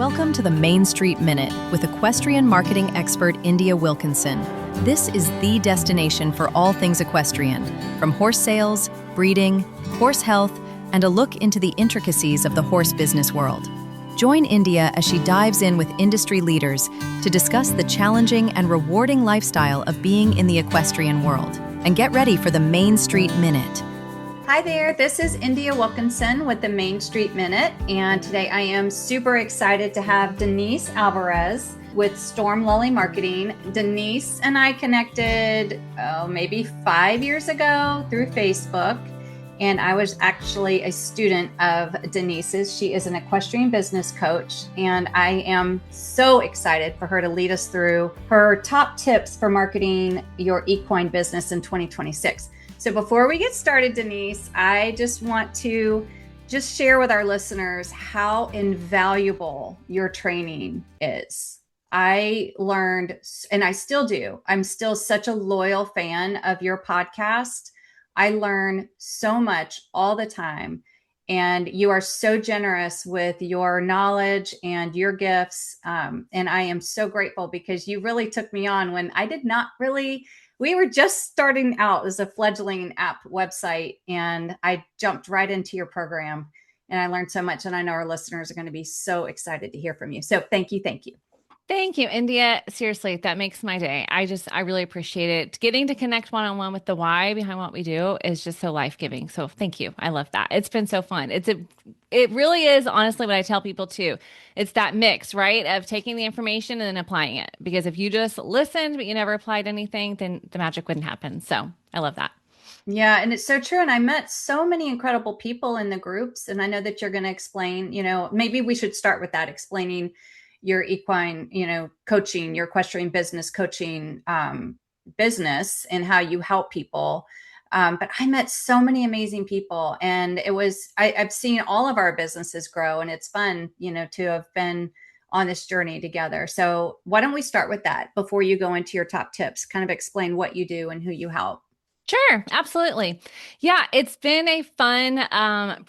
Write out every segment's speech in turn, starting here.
Welcome to the Main Street Minute with equestrian marketing expert India Wilkinson. This is the destination for all things equestrian, from horse sales, breeding, horse health, and a look into the intricacies of the horse business world. Join India as she dives in with industry leaders to discuss the challenging and rewarding lifestyle of being in the equestrian world. And get ready for the Main Street Minute. Hi there, this is India Wilkinson with the Main Street Minute, and today I am super excited to have Denise Alvarez with Storm Lily Marketing. Denise and I connected maybe 5 years ago through Facebook, and I was actually a student of Denise's. She is an equestrian business coach, and I am so excited for her to lead us through her top tips for marketing your equine business in 2026. So before we get started, Denise, I just want to share with our listeners how invaluable your training is. I learned, and I still do, I'm still such a loyal fan of your podcast. I learn so much all the time, and you are so generous with your knowledge and your gifts. And I am so grateful because you really took me on when I did not really. We were just starting out as a fledgling app website, and I jumped right into your program, and I learned so much. And I know our listeners are going to be so excited to hear from you. So thank you. Thank you. Thank you, India. Seriously, that makes my day. I really appreciate it. Getting to connect one-on-one with the why behind what we do is just so life-giving. So thank you. I love that. It's been so fun. It really is, honestly, what I tell people too. It's that mix, right, of taking the information and then applying it. Because if you just listened, but you never applied anything, then the magic wouldn't happen. So I love that. Yeah, and it's so true. And I met so many incredible people in the groups. And I know that you're going to explain, maybe we should start with that, explaining your equine, coaching, your equestrian business coaching business and how you help people. But I met so many amazing people, and I've seen all of our businesses grow, and it's fun, to have been on this journey together. So why don't we start with that before you go into your top tips, kind of explain what you do and who you help. Sure, absolutely. Yeah, it's been a fun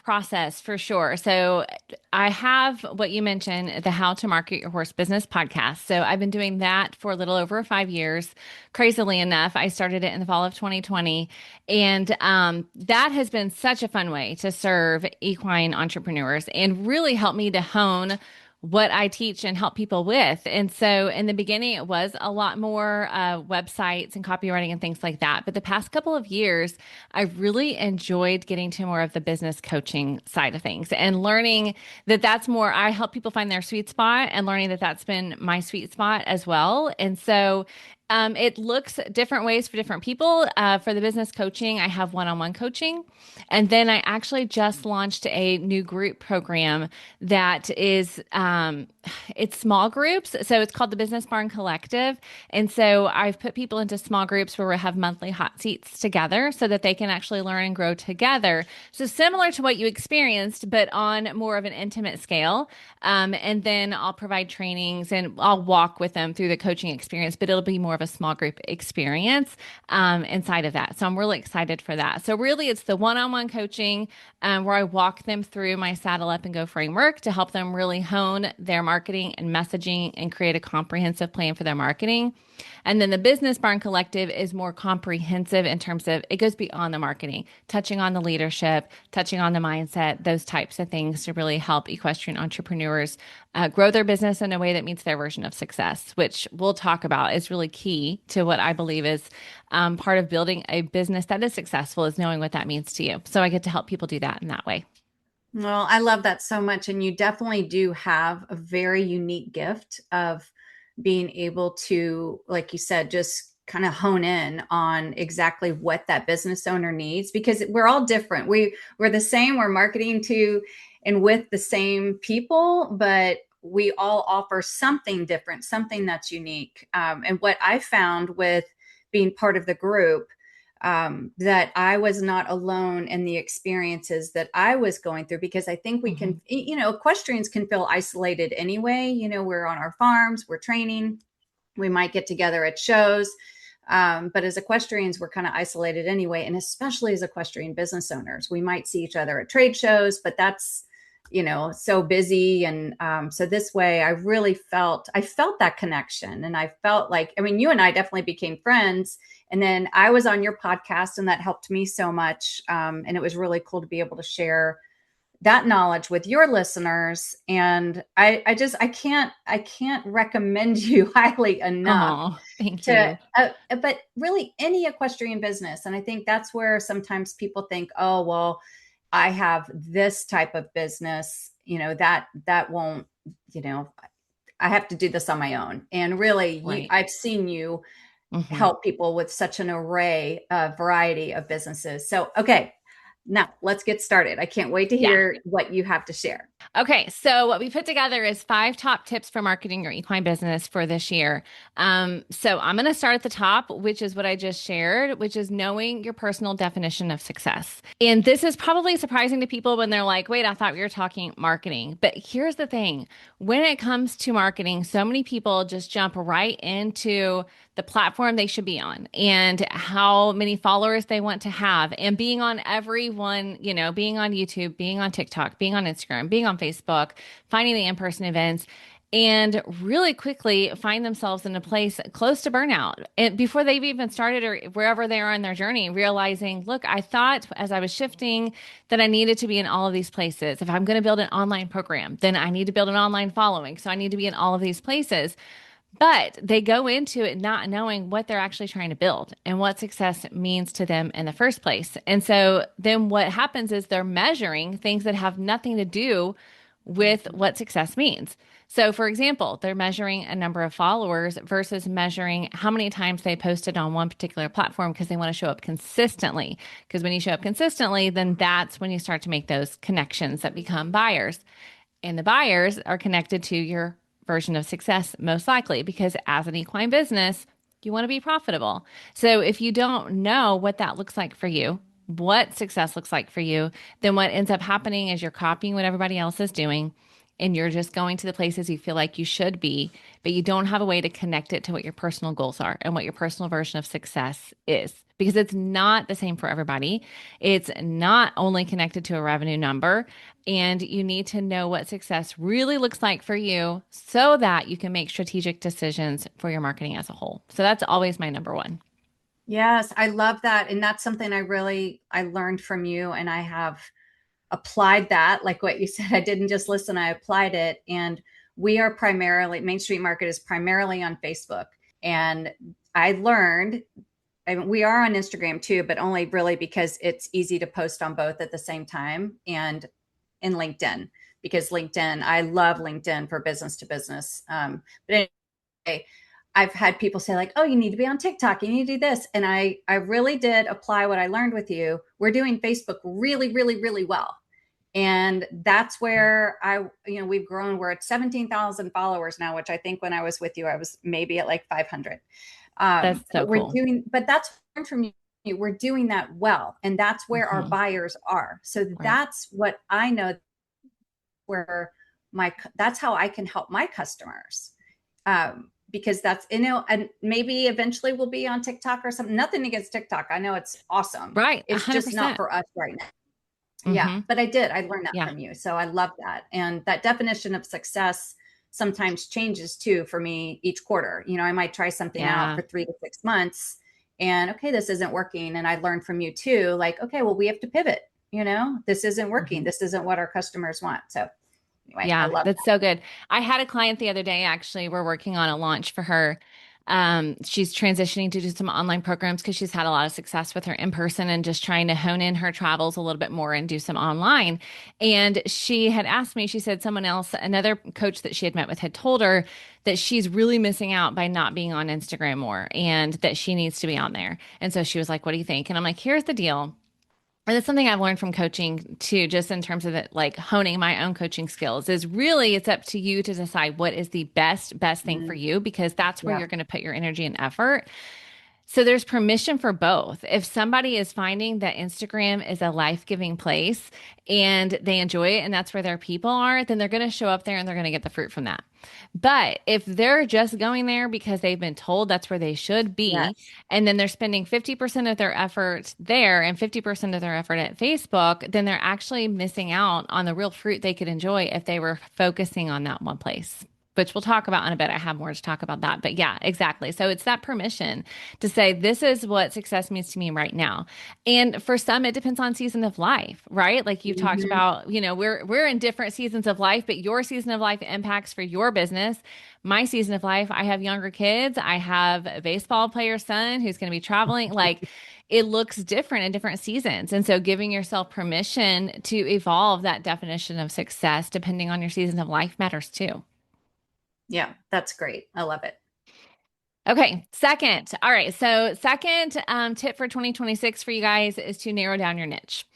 process for sure. So I have what you mentioned, the How to Market Your Horse Business podcast. So I've been doing that for a little over 5 years. Crazily enough, I started it in the fall of 2020. And that has been such a fun way to serve equine entrepreneurs and really help me to hone what I teach and help people with. And so in the beginning, it was a lot more websites and copywriting and things like that. But the past couple of years, I've really enjoyed getting to more of the business coaching side of things and learning that that's more, I help people find their sweet spot and learning that that's been my sweet spot as well. And so it looks different ways for different people. For the business coaching, I have one-on-one coaching. And then I actually just launched a new group program that is, it's small groups. So it's called the Business Barn Collective. And so I've put people into small groups where we have monthly hot seats together so that they can actually learn and grow together. So similar to what you experienced, but on more of an intimate scale. And then I'll provide trainings and I'll walk with them through the coaching experience, but it'll be more of a small group experience inside of that. So I'm really excited for that. So really it's the one-on-one coaching where I walk them through my Saddle Up and Go framework to help them really hone their marketing and messaging and create a comprehensive plan for their marketing. And then the Business Barn Collective is more comprehensive in terms of it goes beyond the marketing, touching on the leadership, touching on the mindset, those types of things to really help equestrian entrepreneurs grow their business in a way that meets their version of success, which we'll talk about is really key to what I believe is part of building a business that is successful is knowing what that means to you. So I get to help people do that in that way. Well, I love that so much. And you definitely do have a very unique gift of being able to, like you said, just kind of hone in on exactly what that business owner needs, because we're all different. We're the same. We're marketing to and with the same people, but we all offer something different, something that's unique. And what I found with being part of the group, that I was not alone in the experiences that I was going through, because I think we can, equestrians can feel isolated anyway. We're on our farms, we're training, we might get together at shows. But as equestrians, we're kind of isolated anyway. And especially as equestrian business owners, we might see each other at trade shows, but that's, so busy. And so this way I felt that connection. And I felt like, I mean, you and I definitely became friends. And then I was on your podcast and that helped me so much. And it was really cool to be able to share that knowledge with your listeners. And I can't recommend you highly enough Oh, thank to, you. but really any equestrian business. And I think that's where sometimes people think, oh, well, I have this type of business, that won't, I have to do this on my own. And really, Right. I've seen you Hmm. help people with such an array of variety of businesses. So, okay, now let's get started. I can't wait to Yeah. hear what you have to share. Okay, so what we put together is 5 top tips for marketing your equine business for this year. So I'm going to start at the top, which is what I just shared, which is knowing your personal definition of success. And this is probably surprising to people when they're like, wait, I thought we were talking marketing. But here's the thing, when it comes to marketing, so many people just jump right into the platform they should be on and how many followers they want to have and being on everyone, being on YouTube, being on TikTok, being on Instagram, being on Facebook, finding the in-person events and really quickly find themselves in a place close to burnout and before they've even started or wherever they are in their journey, realizing, look, I thought as I was shifting that I needed to be in all of these places. If I'm going to build an online program, then I need to build an online following. So I need to be in all of these places. But they go into it not knowing what they're actually trying to build and what success means to them in the first place. And so then what happens is they're measuring things that have nothing to do with what success means. So, for example, they're measuring a number of followers versus measuring how many times they posted on one particular platform because they want to show up consistently. Because when you show up consistently, then that's when you start to make those connections that become buyers. And the buyers are connected to your version of success, most likely, because as an equine business, you want to be profitable. So if you don't know what that looks like for you, what success looks like for you, then what ends up happening is you're copying what everybody else is doing and you're just going to the places you feel like you should be, but you don't have a way to connect it to what your personal goals are and what your personal version of success is because it's not the same for everybody. It's not only connected to a revenue number, and you need to know what success really looks like for you so that you can make strategic decisions for your marketing as a whole. So that's always my number one. Yes, I love that. And that's something I learned from you, and I have applied that, like what you said. I didn't just listen, I applied it. And we are primarily, Main Street Market is primarily on Facebook. And I learned, I mean, we are on Instagram too, but only really because it's easy to post on both at the same time, and in LinkedIn, because LinkedIn, I love LinkedIn for business to business. But anyway, I've had people say like, oh, you need to be on TikTok, you need to do this. And I really did apply what I learned with you. We're doing Facebook really, really, really well. And that's where we've grown. We're at 17,000 followers now, which I think when I was with you, I was maybe at like 500. That's so cool. But that's from you. We're doing that well. And that's where our Mhm. buyers are. So Right. that's what I know, where that's how I can help my customers. Because that's, and maybe eventually we'll be on TikTok or something. Nothing against TikTok. I know it's awesome. Right. It's just not 100%. for us right now. Yeah, Hmm. but I learned that Yeah. from you. So I love that. And that definition of success sometimes changes too for me each quarter. I might try something out Yeah. for 3 to 6 months and okay, this isn't working. And I learned from you too, like, okay, well, we have to pivot. This isn't working. Mhm. This isn't what our customers want. So anyway, I Yeah, love that's so good. I had a client the other day, actually, we're working on a launch for her. She's transitioning to do some online programs because she's had a lot of success with her in person and just trying to hone in her travels a little bit more and do some online. And she had asked me, she said someone else, another coach that she had met with, had told her that she's really missing out by not being on Instagram more and that she needs to be on there. And so she was like, what do you think? And I'm like, here's the deal. And that's something I've learned from coaching too, just in terms of it, like honing my own coaching skills, is really it's up to you to decide what is the best thing for it. you, because that's where Yeah. you're going to put your energy and effort. So there's permission for both. If somebody is finding that Instagram is a life-giving place and they enjoy it and that's where their people are, then they're going to show up there and they're going to get the fruit from that. But if they're just going there because they've been told that's where they should be, Yes. and then they're spending 50% of their effort there and 50% of their effort at Facebook, then they're actually missing out on the real fruit they could enjoy if they were focusing on that one place, which we'll talk about in a bit. I have more to talk about that. But yeah, exactly. So it's that permission to say, this is what success means to me right now. And for some, it depends on season of life, right? Like you've talked Mhm. about, we're in different seasons of life, but your season of life impacts for your business. My season of life, I have younger kids. I have a baseball player son who's going to be traveling. Like it looks different in different seasons. And so giving yourself permission to evolve that definition of success depending on your season of life matters too. Yeah, that's great. I love it. Okay, second. All right. So, second tip for 2026 for you guys is to narrow down your niche.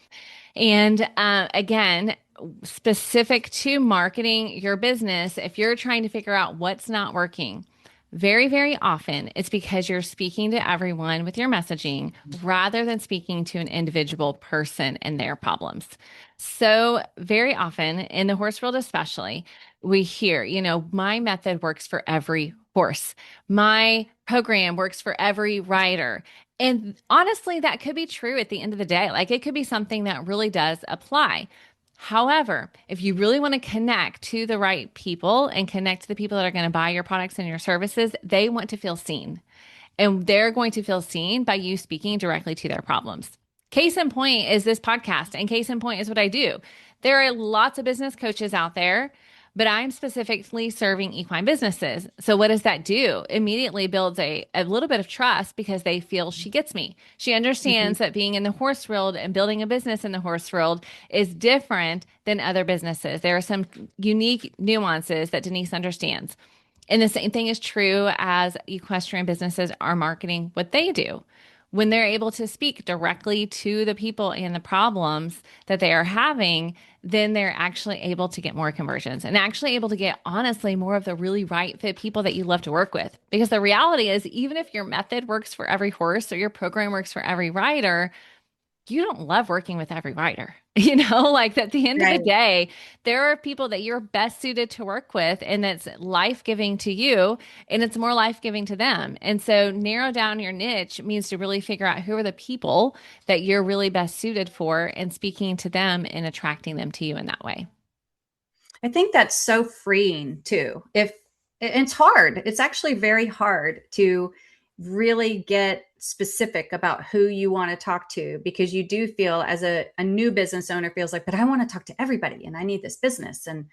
And again, specific to marketing your business, if you're trying to figure out what's not working, very, very often it's because you're speaking to everyone with your messaging rather than speaking to an individual person and their problems. So, very often in the horse world, especially, we hear, my method works for every horse, my program works for every rider. And honestly, that could be true at the end of the day. Like it could be something that really does apply. However, if you really want to connect to the right people and connect to the people that are going to buy your products and your services, they want to feel seen. And they're going to feel seen by you speaking directly to their problems. Case in point is this podcast, and case in point is what I do. There are lots of business coaches out there, but I'm specifically serving equine businesses. So what does that do? Immediately builds a little bit of trust because they feel she gets me. She Mhm. understands that being in the horse world and building a business in the horse world is different than other businesses. There are some unique nuances that Denise understands. And the same thing is true as equestrian businesses are marketing what they do. When they're able to speak directly to the people and the problems that they are having, then they're actually able to get more conversions and actually able to get, honestly, more of the really right fit people that you love to work with. Because the reality is, even if your method works for every horse or your program works for every rider, you don't love working with every writer. Like at the end of the Right. day, there are people that you're best suited to work with and that's life giving to you and it's more life giving to them. And so narrow down your niche means to really figure out who are the people that you're really best suited for and speaking to them and attracting them to you in that way. I think that's so freeing too. If it's hard, it's actually very hard to really get specific about who you want to talk to because you do feel as a new business owner feels like, but I want to talk to everybody and I need this business. And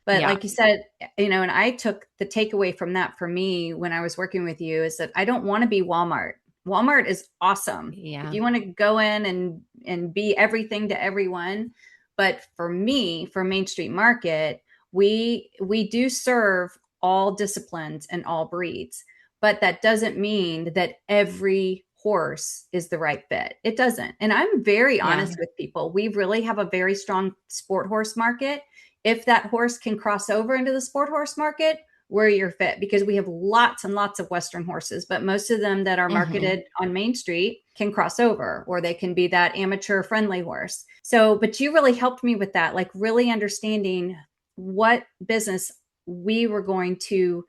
but Yeah. like you said, and I took the takeaway from that for me when I was working with you is that I don't want to be Walmart. Walmart is awesome. If Yeah. you want to go in and be everything to everyone, but for me, for Main Street Market, we do serve all disciplines and all breeds, but that doesn't mean that every horse is the right fit. It doesn't. And I'm very Yeah. honest with people. We really have a very strong sport horse market. If that horse can cross over into the sport horse market, we're your fit because we have lots and lots of Western horses, but most of them that are Hmm. marketed on Main Street can cross over or they can be that amateur friendly horse. So, but you really helped me with that, like really understanding what business we were going to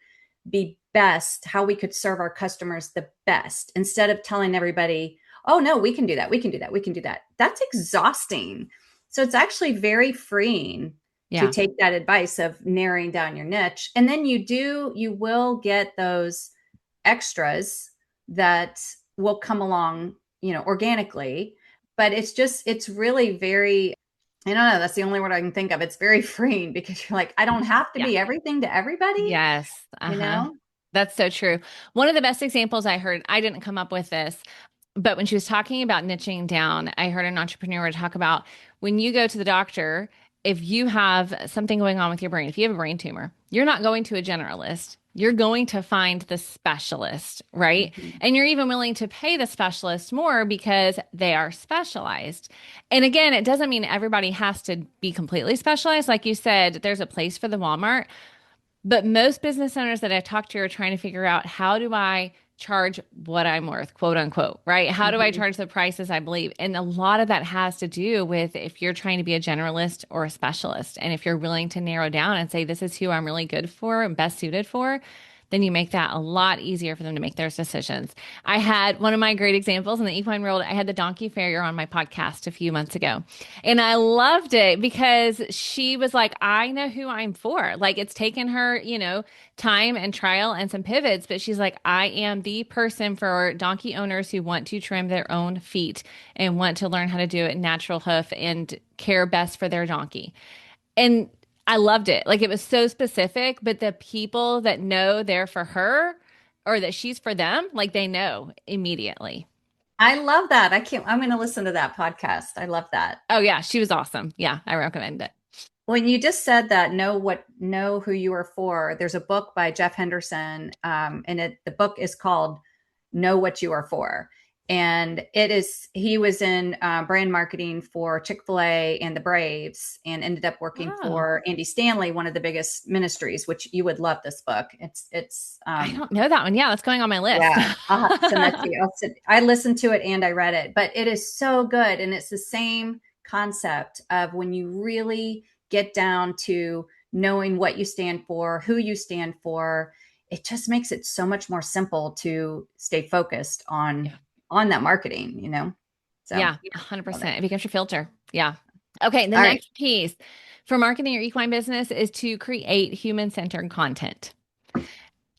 be best, how we could serve our customers the best instead of telling everybody, oh, no, we can do that. We can do that. We can do that. That's exhausting. So it's actually very freeing to Yeah. take that advice of narrowing down your niche. And then you will get those extras that will come along, organically. But it's really very, I don't know, that's the only word I can think of. It's very freeing because you're like, I don't have to Yeah. be everything to everybody, Yes. you Uh-huh. know? That's so true. One of the best examples I heard, I didn't come up with this, but when she was talking about niching down, I heard an entrepreneur talk about when you go to the doctor, if you have something going on with your brain, if you have a brain tumor, you're not going to a generalist. You're going to find the specialist, right? Mhm. And you're even willing to pay the specialist more because they are specialized. And again, it doesn't mean everybody has to be completely specialized. Like you said, there's a place for the Walmart, but most business owners that I talk to are trying to figure out how do I charge what I'm worth, quote unquote, right? How do I Mhm. charge the prices I believe? And a lot of that has to do with if you're trying to be a generalist or a specialist. And if you're willing to narrow down and say, this is who I'm really good for and best suited for, then you make that a lot easier for them to make their decisions. I had one of my great examples in the equine world. I had the donkey farrier on my podcast a few months ago. And I loved it because she was like, I know who I'm for. Like it's taken her, time and trial and some pivots, but she's like, I am the person for donkey owners who want to trim their own feet and want to learn how to do it natural hoof and care best for their donkey. And I loved it. Like it was so specific, but the people that know they're for her or that she's for them, like they know immediately. I love that. I'm going to listen to that podcast. I love that. Oh yeah, she was awesome. Yeah, I recommend it. When you just said that, know who you are for. There's a book by Jeff Henderson, and the book is called "Know What You Are For," and he was in brand marketing for Chick-fil-A and the Braves, and ended up working Oh, for Andy Stanley, one of the biggest ministries. Which you would love this book. It's I don't know that one. Yeah, that's going on my list. yeah, I'll have to send that to you. I listened to it and I read it, but it is so good. And it's the same concept of when you really get down to knowing what you stand for, who you stand for, it just makes it so much more simple to stay focused Yeah. on that marketing. So Yeah, yeah, love it. 100%. It becomes your filter. Yeah. Okay, the All right. next piece for marketing your equine business is to create human-centered content.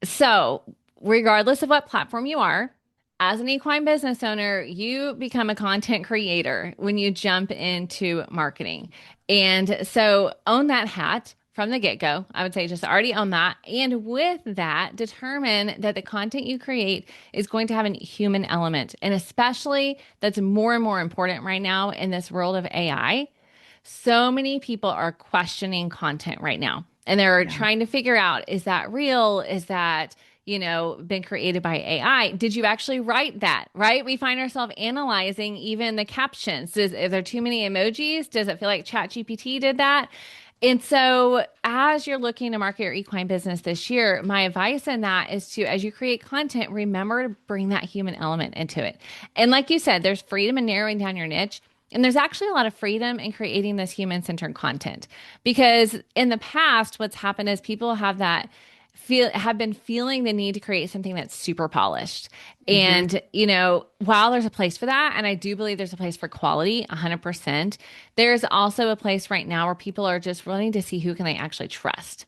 So, regardless of what platform you are, as an equine business owner, you become a content creator when you jump into marketing. And so, own that hat from the get go. I would say just already own that. And with that, determine that the content you create is going to have a human element. And especially that's more and more important right now in this world of AI. So many people are questioning content right now and they're Yeah. trying to figure out, is that real? Is that, been created by AI? Did you actually write that? Right? We find ourselves analyzing even the captions. Is there too many emojis? Does it feel like ChatGPT did that? And so, as you're looking to market your equine business this year, my advice in that is to, as you create content, remember to bring that human element into it. And like you said, there's freedom in narrowing down your niche. And there's actually a lot of freedom in creating this human centered content because in the past, what's happened is people have been feeling the need to create something that's super polished. Mhm. And, while there's a place for that, and I do believe there's a place for quality 100%, there's also a place right now where people are just wanting to see who can they actually trust.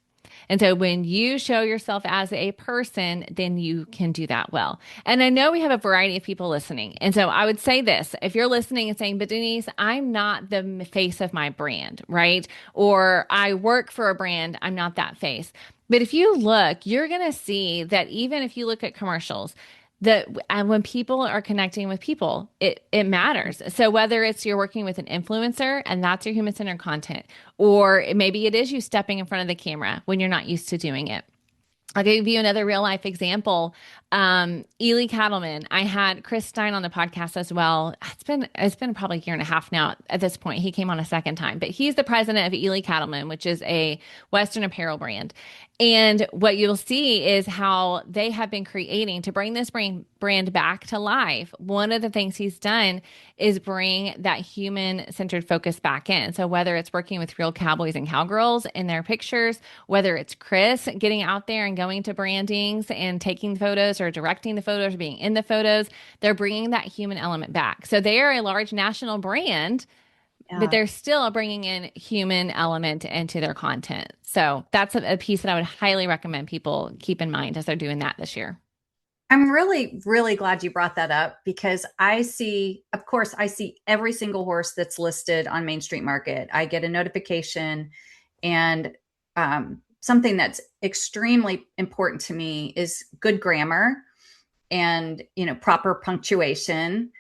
And so when you show yourself as a person, then you can do that well. And I know we have a variety of people listening. And so I would say this, if you're listening and saying, but Denise, I'm not the face of my brand, right? Or I work for a brand, I'm not that face. But if you look, you're going to see that even if you look at commercials, that and when people are connecting with people, it matters. So whether it's you're working with an influencer and that's your human centered content, or maybe it is you stepping in front of the camera when you're not used to doing it. I'll give you another real life example. Ely Cattleman. I had Chris Stein on the podcast as well. It's been probably a year and a half now at this point. He came on a second time, but he's the president of Ely Cattleman, which is a Western apparel brand. And what you'll see is how they have been creating to bring this brand back to life. One of the things he's done is bring that human centered focus back in. So whether it's working with real cowboys and cowgirls in their pictures, whether it's Chris getting out there and going to brandings and taking photos or directing the photos or being in the photos, they're bringing that human element back. So they are a large national brand, but Yeah. they're still bringing in human element into their content. So that's a piece that I would highly recommend people keep in mind as they're doing that this year. I'm really, really glad you brought that up because of course, I see every single horse that's listed on Main Street Market. I get a notification, and something that's extremely important to me is good grammar and proper punctuation.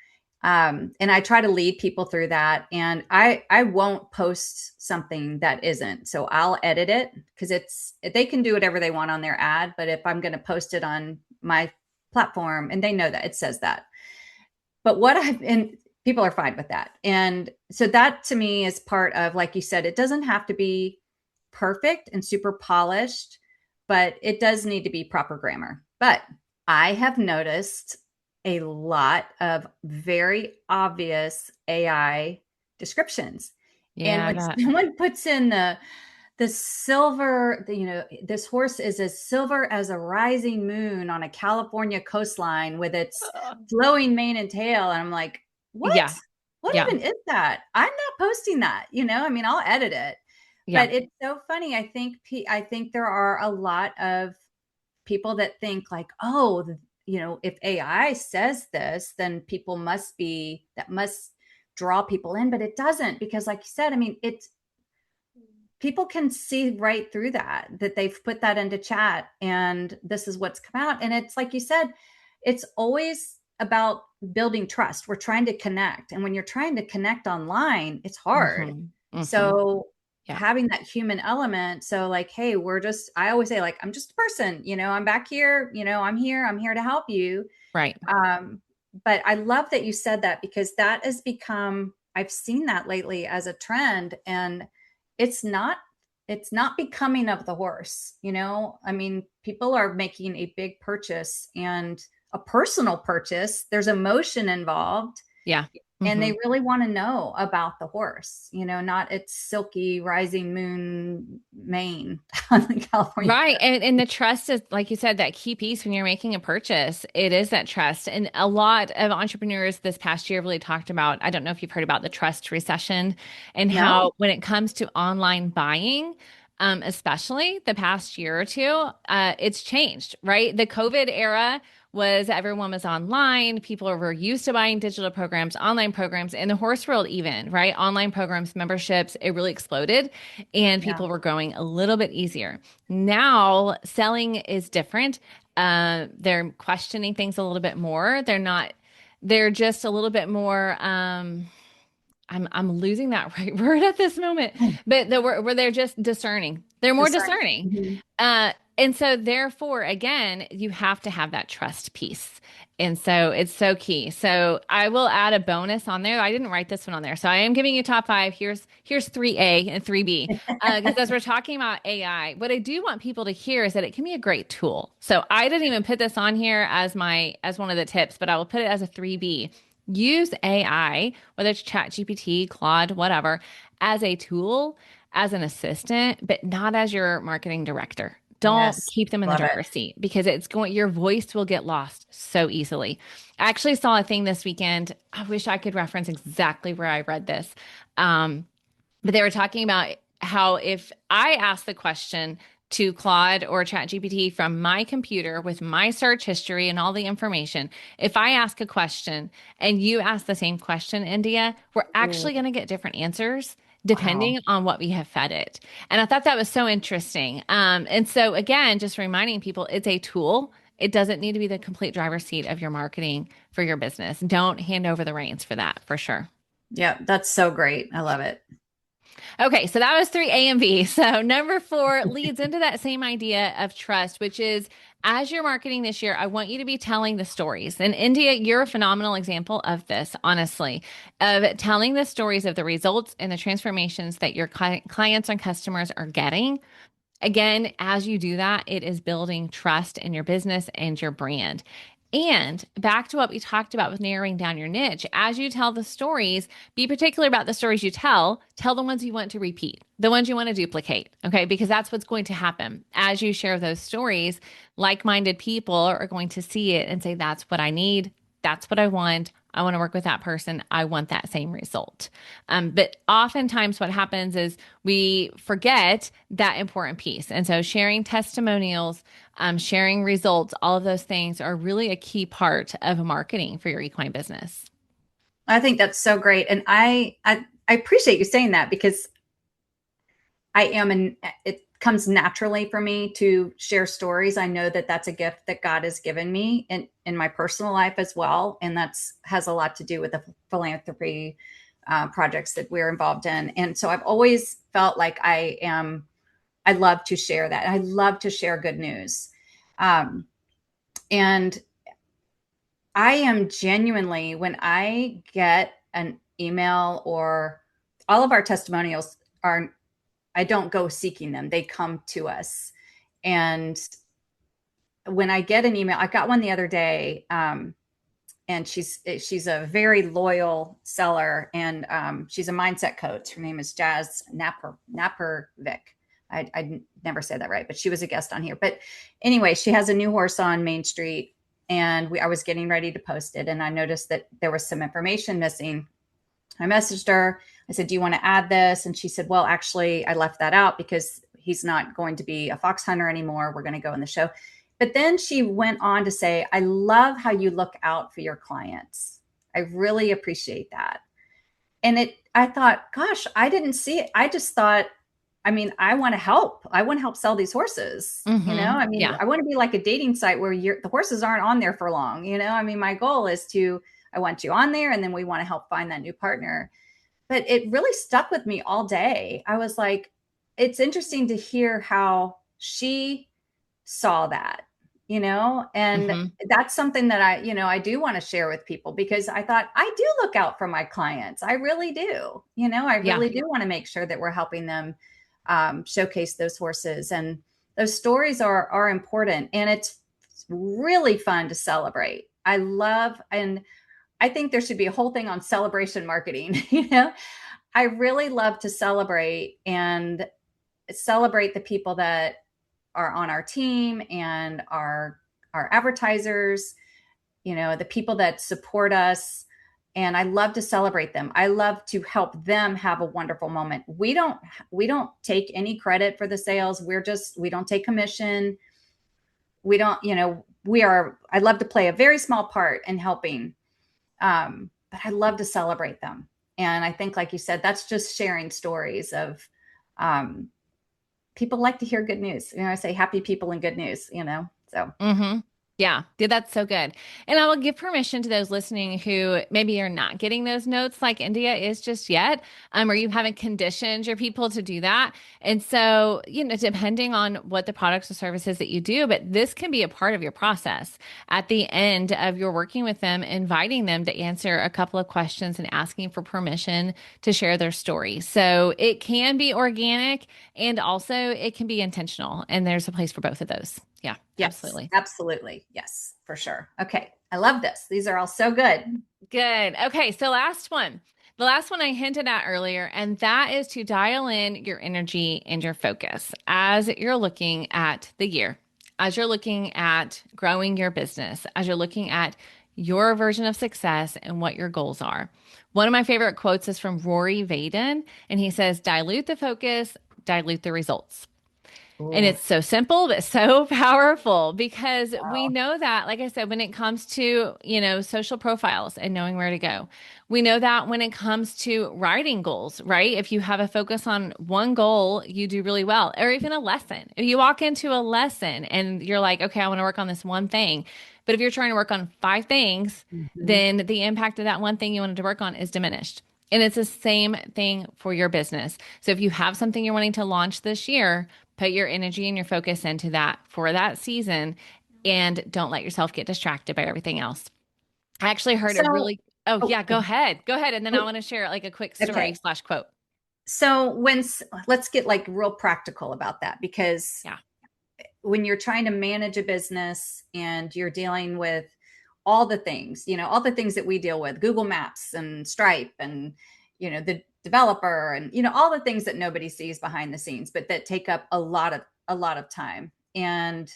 And I try to lead people through that. And I won't post something that isn't. So I'll edit it because they can do whatever they want on their ad. But if I'm going to post it on my platform, and they know that it says that. But people are fine with that. And so that to me is part of, like you said, it doesn't have to be perfect and super polished, but it does need to be proper grammar. But I have noticed a lot of very obvious AI descriptions. And Yeah, I when bet. someone puts in the silver, this horse is as silver as a rising moon on a California coastline with its flowing mane and tail. And I'm like, what? Yeah, What yeah, even is that? I'm not posting that, I mean, I'll edit it. yeah. But it's so funny. I think there are a lot of people that think like, oh, if AI says this, then that must draw people in, but it doesn't, because like you said, I mean, it's people can see right through that they've put that into chat and this is what's come out. And it's like you said, it's always about building trust. We're trying to connect. And when you're trying to connect online, it's hard. Hmm. Hmm. So Yeah, having that human element. So like, hey, I always say like, I'm just a person, I'm back here, I'm here to help you. right. But I love that you said that, because that has become, I've seen that lately as a trend, and it's not it's not becoming of the horse. I mean, people are making a big purchase and a personal purchase. There's emotion involved, Yeah. and Hmm. they really want to know about the horse, not its silky rising moon mane on the California. Right. And the trust is, like you said, that key piece when you're making a purchase. It is that trust. And a lot of entrepreneurs this past year really talked about, I don't know if you've heard about the trust recession and No. how when it comes to online buying, especially the past year or two, it's changed, right? The COVID era was everyone was online. People were used to buying digital programs, online programs, in the horse world, even, right? Online programs, memberships, it really exploded and Yeah. people were growing a little bit easier. Now, selling is different. They're questioning things a little bit more. They're just a little bit more, I'm losing that right word at this moment, but where they're just discerning. They're more Discern. discerning. Mhm. And so therefore, again, you have to have that trust piece. And so it's so key. So I will add a bonus on there. I didn't write this one on there. So I am giving you top five. Here's 3A and 3B. Because as we're talking about AI, what I do want people to hear is that it can be a great tool. So I didn't even put this on here as one of the tips, but I will put it as a 3B. Use AI, whether it's Chat GPT, Claude, whatever, as a tool, as an assistant, but not as your marketing director. Don't Yes. keep them in the Love it. driver's seat because your voice will get lost so easily. I actually saw a thing this weekend. I wish I could reference exactly where I read this. But they were talking about how if I ask the question to Claude or ChatGPT from my computer with my search history and all the information, if I ask a question and you ask the same question, India, we're Ooh, actually going to get different answers wow. depending on what we have fed it. And I thought that was so interesting. And so, again, just reminding people it's a tool. It doesn't need to be the complete driver's seat of your marketing for your business. Don't hand over the reins for that, for sure. Yeah, that's so great. I love it. Okay, so that was 3A and B. So number 4 leads into that same idea of trust, which is as you're marketing this year, I want you to be telling the stories. And India, you're a phenomenal example of this, honestly, of telling the stories of the results and the transformations that your clients and customers are getting. Again, as you do that, it is building trust in your business and your brand. And back to what we talked about with narrowing down your niche, as you tell the stories, be particular about the stories you tell. Tell the ones you want to repeat, the ones you want to duplicate, okay? Because that's what's going to happen. As you share those stories, like minded people are going to see it and say, that's what I need. That's what I want. I want to work with that person. I want that same result. But oftentimes, what happens is we forget that important piece. And so, sharing testimonials, sharing results, all of those things are really a key part of marketing for your equine business. I think that's so great. And I appreciate you saying that, because it comes naturally for me to share stories. I know that that's a gift that God has given me in my personal life as well. And that's has a lot to do with the philanthropy projects that we're involved in. And so I've always felt like I love to share that. I love to share good news. And I am genuinely, when I get an email, or all of our testimonials are, I don't go seeking them. They come to us. And when I get an email, I got one the other day, and she's a very loyal seller, and she's a mindset coach. Her name is Jazz Napervik. I never said that right, but she was a guest on here. But anyway, she has a new horse on Main Street, and I was getting ready to post it, and I noticed that there was some information missing. I messaged her. I said, "Do you want to add this?" And she said, "Well, actually, I left that out because he's not going to be a fox hunter anymore. We're going to go in the show." But then she went on to say, "I love how you look out for your clients. I really appreciate that." And I thought, gosh, I didn't see it. I just thought, I mean, I want to help. I want to help sell these horses. I mean, Yeah. I want to be like a dating site where the horses aren't on there for long. I mean, my goal is I want you on there, and then we want to help find that new partner. But it really stuck with me all day. I was like, it's interesting to hear how she saw that, and hmm that's something that I do want to share with people, because I thought I do look out for my clients. I really do. I Yeah. really do want to make sure that we're helping them showcase those horses, and those stories are important, and it's really fun to celebrate. And I think there should be a whole thing on celebration marketing. I really love to celebrate and celebrate the people that are on our team and our advertisers, the people that support us. And I love to celebrate them. I love to help them have a wonderful moment. We don't take any credit for the sales. We don't take commission. We don't, I love to play a very small part in helping. But I love to celebrate them. And I think, like you said, that's just sharing stories of, people like to hear good news. I say happy people and good news, so. hmm Yeah, dude, that's so good. And I will give permission to those listening who maybe are not getting those notes like India is just yet, or you haven't conditioned your people to do that. And so, depending on what the products or services that you do, but this can be a part of your process at the end of your working with them, inviting them to answer a couple of questions and asking for permission to share their story. So it can be organic and also it can be intentional. And there's a place for both of those. Yeah, Yes, absolutely. absolutely. Yes, for sure. Okay. I love this. These are all so good. Good. Okay, so last one. The last one I hinted at earlier, and that is to dial in your energy and your focus as you're looking at the year, as you're looking at growing your business, as you're looking at your version of success and what your goals are. One of my favorite quotes is from Rory Vaden, and he says, dilute the focus, dilute the results. And Ooh, it's so simple, but so powerful because we wow. know that, like I said, when it comes to, social profiles and knowing where to go, we know that when it comes to writing goals, right? If you have a focus on one goal, you do really well, or even a lesson. If you walk into a lesson and you're like, okay, I want to work on this one thing. But if you're trying to work on five things, Mhm. then the impact of that one thing you wanted to work on is diminished. And it's the same thing for your business. So if you have something you're wanting to launch this year, put your energy and your focus into that for that season and don't let yourself get distracted by everything else. I actually heard a So, really, oh, oh, yeah, go ahead. Go ahead. And then I oh, want to share like a quick story okay. slash quote. So let's get like real practical about that, because Yeah. when you're trying to manage a business and you're dealing with all the things that we deal with, Google Maps and Stripe and, the developer and, all the things that nobody sees behind the scenes, but that take up a lot of time. And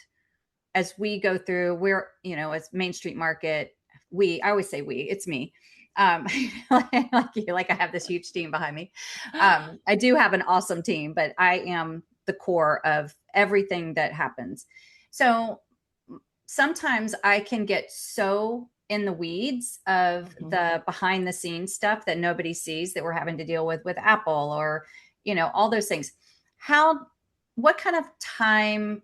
as we go through, as Main Street Market, I always say it's me. Um, like you, like I have this huge team behind me. I do have an awesome team, but I am the core of everything that happens. So sometimes I can get so in the weeds of Mhm. the behind the scenes stuff that nobody sees, that we're having to deal with Apple, or, all those things. How, what kind of time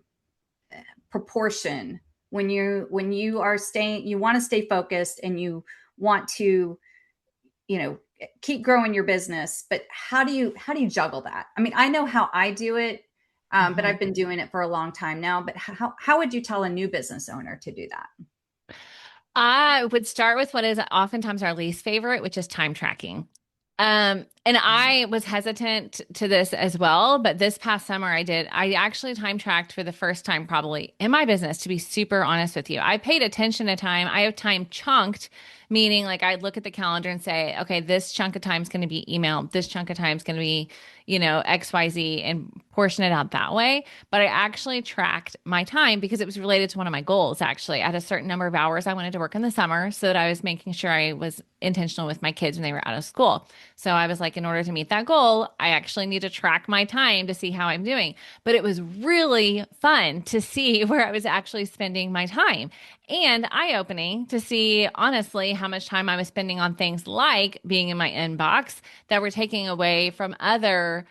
proportion, when you are staying, you want to stay focused, and you want to, you know keep growing your business, but how do you juggle that? I mean, I know how I do it, but Mhm. I've been doing it for a long time now. But how would you tell a new business owner to do that? I would start with what is oftentimes our least favorite, which is time tracking. And I was hesitant to this as well, but this past summer I did. I actually time tracked for the first time probably in my business, to be super honest with you. I paid attention to time. I have time chunked, meaning like I'd look at the calendar and say, okay, this chunk of time is going to be email. This chunk of time is going to be, XYZ, and portion it out that way. But I actually tracked my time because it was related to one of my goals, actually. I had a certain number of hours I wanted to work in the summer so that I was making sure I was intentional with my kids when they were out of school. So I was like, in order to meet that goal, I actually need to track my time to see how I'm doing. But it was really fun to see where I was actually spending my time, and eye-opening to see, honestly, how much time I was spending on things like being in my inbox that were taking away from other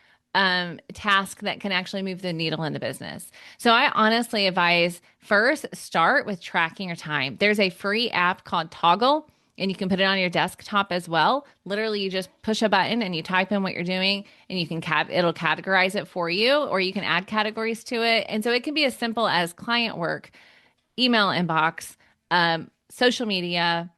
tasks that can actually move the needle in the business. So I honestly advise first start with tracking your time. There's a free app called Toggle, and you can put it on your desktop as well. Literally, you just push a button and you type in what you're doing, and you can it'll categorize it for you, or you can add categories to it. And so it can be as simple as client work, email inbox, social media,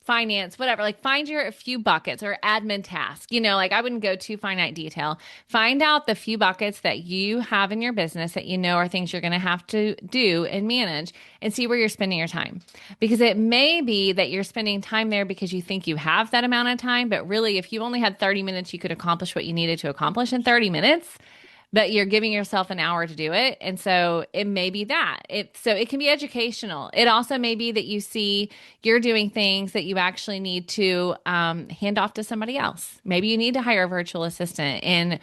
finance, whatever. Like find your few buckets or admin tasks. Like I wouldn't go too finite detail. Find out the few buckets that you have in your business that are things you're going to have to do and manage, and see where you're spending your time. Because it may be that you're spending time there because you think you have that amount of time, but really if you only had 30 minutes, you could accomplish what you needed to accomplish in 30 minutes. But you're giving yourself an hour to do it. And so it may be that. So it can be educational. It also may be that you see you're doing things that you actually need to hand off to somebody else. Maybe you need to hire a virtual assistant, and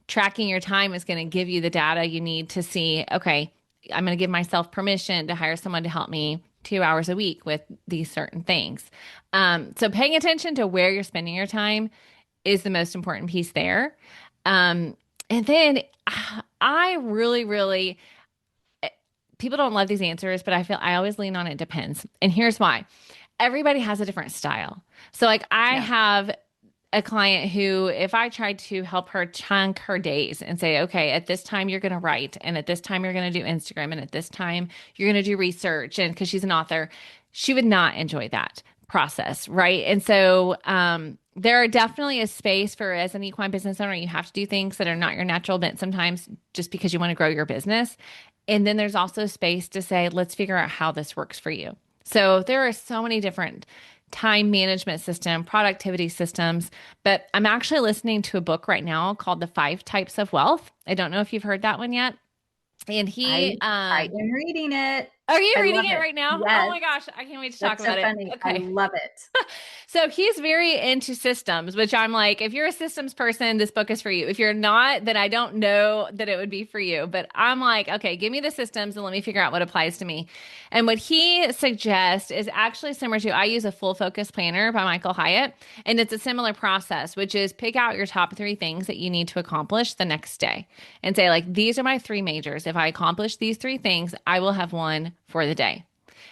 tracking your time is going to give you the data you need to see, okay, I'm going to give myself permission to hire someone to help me 2 hours a week with these certain things. So paying attention to where you're spending your time is the most important piece there. And then I really, people don't love these answers, but I feel I always lean on it depends. And here's why. Everybody has a different style. So like I have a client who, if I tried to help her chunk her days and say, okay, at this time you're going to write, and at this time you're going to do Instagram, and at this time you're going to do research, and because she's an author, she would not enjoy that process, right? And so there are definitely a space for, as an equine business owner, you have to do things that are not your natural bent sometimes just because you want to grow your business. And then there's also space to say, let's figure out how this works for you. So there are so many different time management system, productivity systems, but I'm actually listening to a book right now called The 5 Types of Wealth. I don't know if you've heard that one yet. And I am reading it. Are you reading it it right now? Yes. Oh my gosh, I can't wait to talk about funny. it. Okay. I love it. So he's very into systems, which I'm like, if you're a systems person, this book is for you. If you're not, then I don't know that it would be for you. But I'm like, okay, give me the systems and let me figure out what applies to me. And what he suggests is actually similar to, I use a Full Focus Planner by Michael Hyatt. And it's a similar process, which is pick out your top 3 things that you need to accomplish the next day and say, like, these are my 3 majors. If I accomplish these 3 things, I will have one for the day.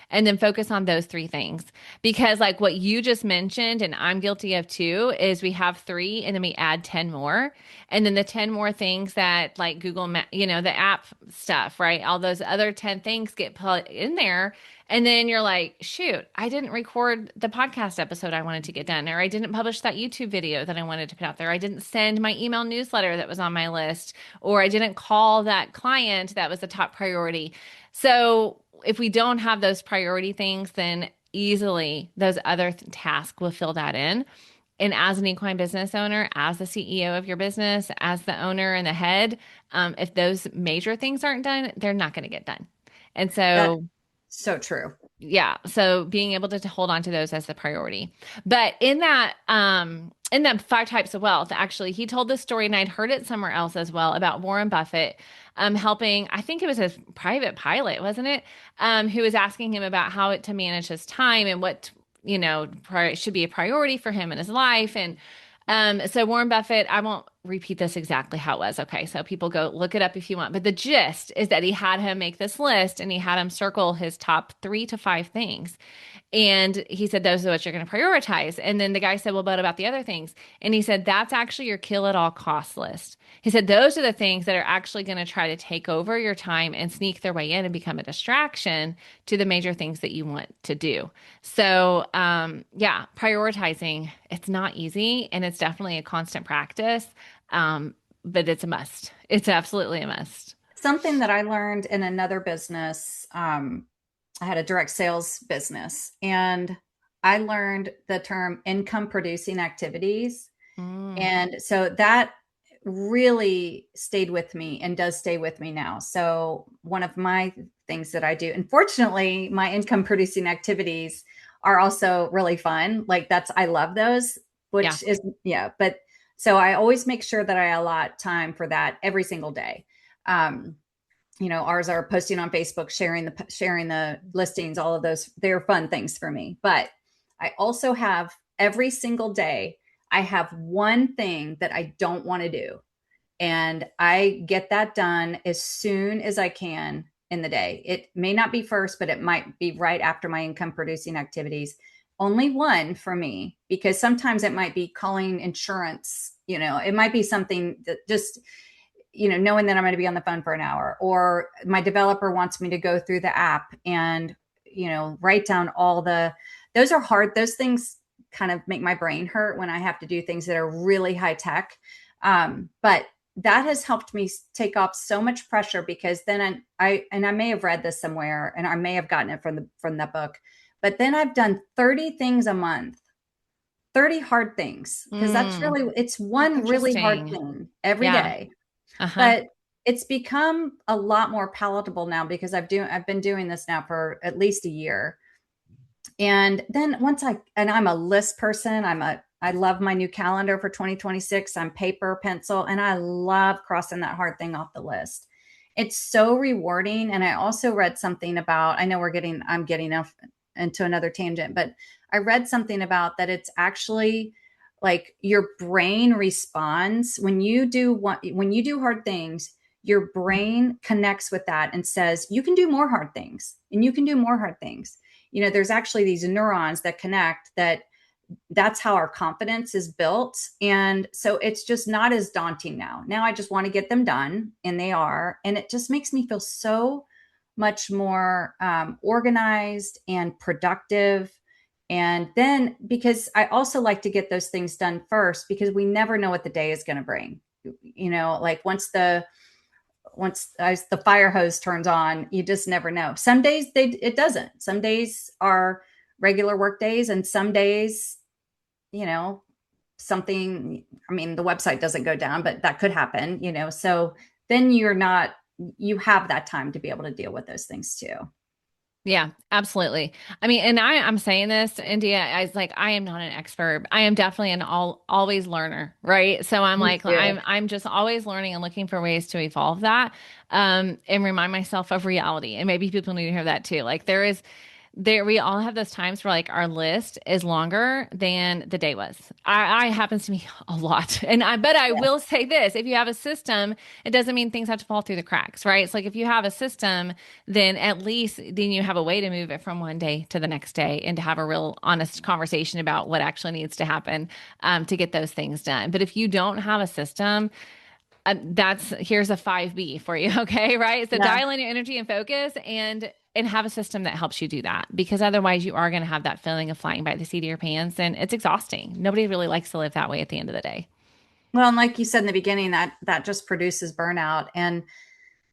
And then focus on those 3 things. Because like what you just mentioned, and I'm guilty of too, is we have 3 and then we add 10 more. And then the 10 more things that like Google, the app stuff, right? All those other 10 things get put in there. And then you're like, shoot, I didn't record the podcast episode I wanted to get done, or I didn't publish that YouTube video that I wanted to put out there. I didn't send my email newsletter that was on my list, or I didn't call that client that was the top priority. So if we don't have those priority things, then easily those other tasks will fill that in. And as an equine business owner, as the CEO of your business, as the owner and the head, if those major things aren't done, they're not going to get done. And so so true. Yeah. So being able to hold on to those as the priority. But in that 5 types of wealth, actually, he told this story, and I'd heard it somewhere else as well, about Warren Buffett helping, I think it was a private pilot, wasn't it? Who was asking him about how to manage his time and what, should be a priority for him in his life. And so Warren Buffett, I won't repeat this exactly how it was. Okay. So people go look it up if you want. But the gist is that he had him make this list and he had him circle his top 3 to 5 things. And he said, those are what you're going to prioritize. And then the guy said, well, but about the other things? And he said, that's actually your kill at all cost list. He said, those are the things that are actually going to try to take over your time and sneak their way in and become a distraction to the major things that you want to do. So, yeah, prioritizing, it's not easy and it's definitely a constant practice. But it's a must. It's absolutely a must. Something that I learned in another business, I had a direct sales business, and I learned the term income producing activities. Mm, And so that really stayed with me and does stay with me now. So one of my things that I do, unfortunately, my income producing activities are also really fun. Like I love those, yeah. which is, yeah. But so I always make sure that I allot time for that every single day. Um, ours are posting on Facebook, sharing the listings, all of those. They're fun things for me. But I also have every single day, I have one thing that I don't want to do. And I get that done as soon as I can in the day. It may not be first, but it might be right after my income producing activities. Only one for me, because sometimes it might be calling insurance, it might be something that just, knowing that I'm going to be on the phone for an hour, or my developer wants me to go through the app and, write down those are hard. Those things kind of make my brain hurt when I have to do things that are really high tech. But that has helped me take off so much pressure, because then I may have read this somewhere and I may have gotten it from that book, but then I've done 30 things a month, 30 hard things. Cause Mm, it's that's one really hard interesting. thing every Yeah. day. Uh-huh. But it's become a lot more palatable now, because I've been doing this now for at least a year. And then I'm a list person. I love my new calendar for 2026. I'm paper, pencil, and I love crossing that hard thing off the list. It's so rewarding. And I also read something about, I know I'm getting off into another tangent, but I read something about that it's actually like your brain responds when you do hard things. Your brain connects with that and says, you can do more hard things, and you can do more hard things. There's actually these neurons that connect. That's how our confidence is built. And so it's just not as daunting now. Now I just want to get them done, and they are. And it just makes me feel so much more organized and productive. And then, because I also like to get those things done first, because we never know what the day is going to bring. Like as the fire hose turns on, you just never know. Some days it doesn't. Some days are regular work days, and some days, you know, something, I mean, the website doesn't go down, but that could happen, So then you have that time to be able to deal with those things too. Yeah, absolutely. I mean, and I'm saying this, India, as like I am not an expert. I am definitely an always learner, right? So I'm Me like too. I'm just always learning and looking for ways to evolve that, and remind myself of reality. And maybe people need to hear that too. Like we all have those times where like our list is longer than the day was. I happens to me a lot. But I Yeah. will say this, if you have a system, it doesn't mean things have to fall through the cracks, right? It's like if you have a system, then at least then you have a way to move it from one day to the next day and to have a real honest conversation about what actually needs to happen, to get those things done. But if you don't have a system, here's a 5B for you. Okay. Right. So Yeah. dial in your energy and focus and have a system that helps you do that, because otherwise you are going to have that feeling of flying by the seat of your pants, and it's exhausting. Nobody really likes to live that way at the end of the day. Well, and like you said in the beginning, that just produces burnout. And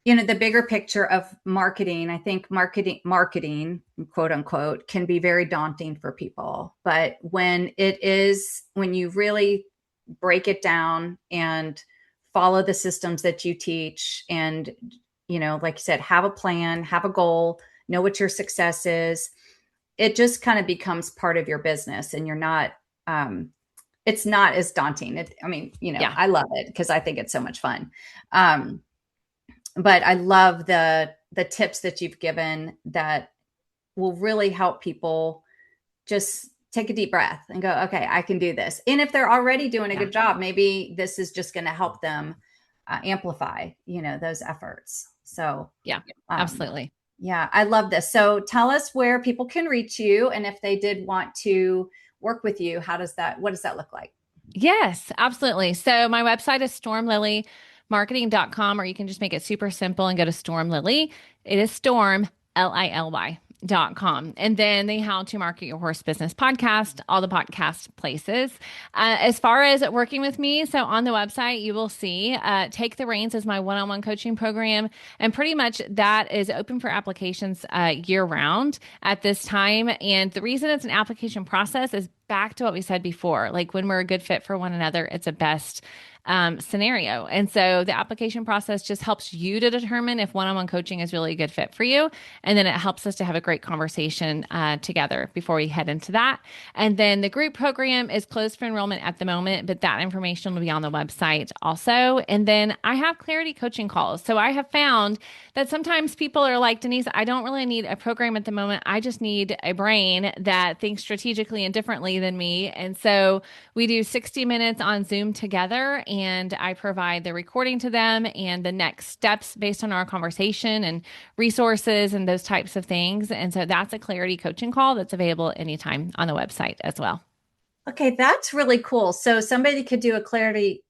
the bigger picture of marketing, I think marketing, quote unquote, can be very daunting for people. But when you really break it down and follow the systems that you teach, and, like you said, have a plan, have a goal, know what your success is, it just kind of becomes part of your business, and um, it's not as daunting. I mean, Yeah. I love it because I think it's so much fun. Um, but I love the tips that you've given that will really help people just take a deep breath and go, okay, I can do this. And if they're already doing a good job, maybe this is just going to help them amplify, those efforts. So absolutely. Yeah, I love this. So tell us where people can reach you. And if they did want to work with you, what does that look like? Yes, absolutely. So my website is stormlilymarketing.com, or you can just make it super simple and go to Storm Lily. It is Storm, Lily.com. And then the How to Market Your Horse Business podcast, all the podcast places. As far as working with me, so on the website, you will see Take the Reins is my one-on-one coaching program. And pretty much that is open for applications year round at this time. And the reason it's an application process is back to what we said before. Like when we're a good fit for one another, it's a best scenario. And so the application process just helps you to determine if one-on-one coaching is really a good fit for you. And then it helps us to have a great conversation together before we head into that. And then the group program is closed for enrollment at the moment, but that information will be on the website also. And then I have clarity coaching calls. So I have found that sometimes people are like, Denise, I don't really need a program at the moment. I just need a brain that thinks strategically and differently than me. And so we do 60 minutes on Zoom together, and I provide the recording to them and the next steps based on our conversation and resources and those types of things. And so that's a clarity coaching call that's available anytime on the website as well. Okay, that's really cool. So somebody could do a clarity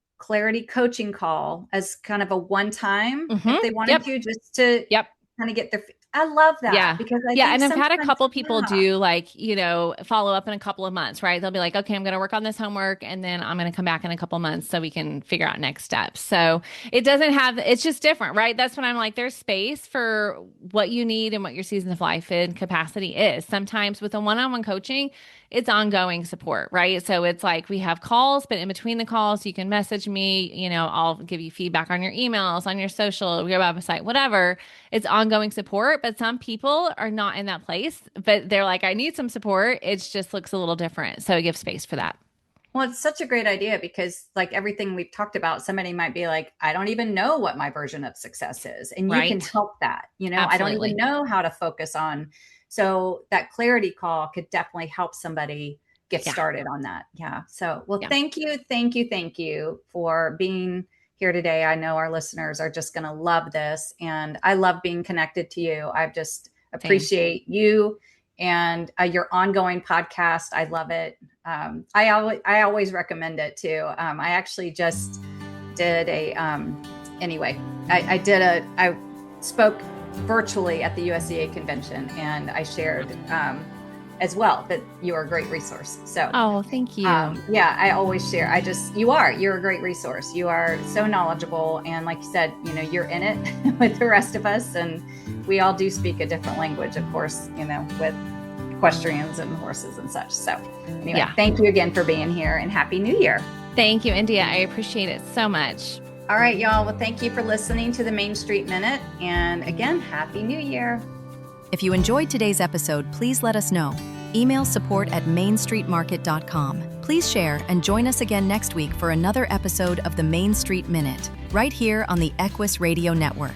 coaching call as kind of a one-time if they wanted to, just to kind of get their. I love that. Yeah. Because and I've had a couple people do follow up in a couple of months, right? They'll be like, okay, I'm going to work on this homework and then I'm going to come back in a couple of months so we can figure out next steps. So it's just different, right? That's when I'm like, there's space for what you need and what your season of life and capacity is. Sometimes with a one-on-one coaching, it's ongoing support, right? So it's like we have calls, but in between the calls, you can message me, I'll give you feedback on your emails, on your social, your website, whatever. It's ongoing support, but some people are not in that place, but they're like, I need some support. It just looks a little different. So give space for that. Well, it's such a great idea because like everything we've talked about, somebody might be like, I don't even know what my version of success is. And you can help that, Absolutely. I don't even know how to focus on. So that clarity call could definitely help somebody get started on that. Yeah. So, thank you for being here today. I know our listeners are just going to love this, and I love being connected to you. I just appreciate you and your ongoing podcast. I love it. I always recommend it too. I actually just did I spoke virtually at the USCA convention, and I shared as well that you are a great resource. So, thank you. I always share. You're a great resource. You are so knowledgeable. And like you said, you're in it with the rest of us, and we all do speak a different language, of course, with equestrians and horses and such. So anyway, thank you again for being here, and Happy New Year. Thank you, India. I appreciate it so much. All right, y'all. Well, thank you for listening to the Main Street Minute. And again, Happy New Year. If you enjoyed today's episode, please let us know. Email support@mainstreetmarket.com. Please share and join us again next week for another episode of the Main Street Minute, right here on the Equus Radio Network.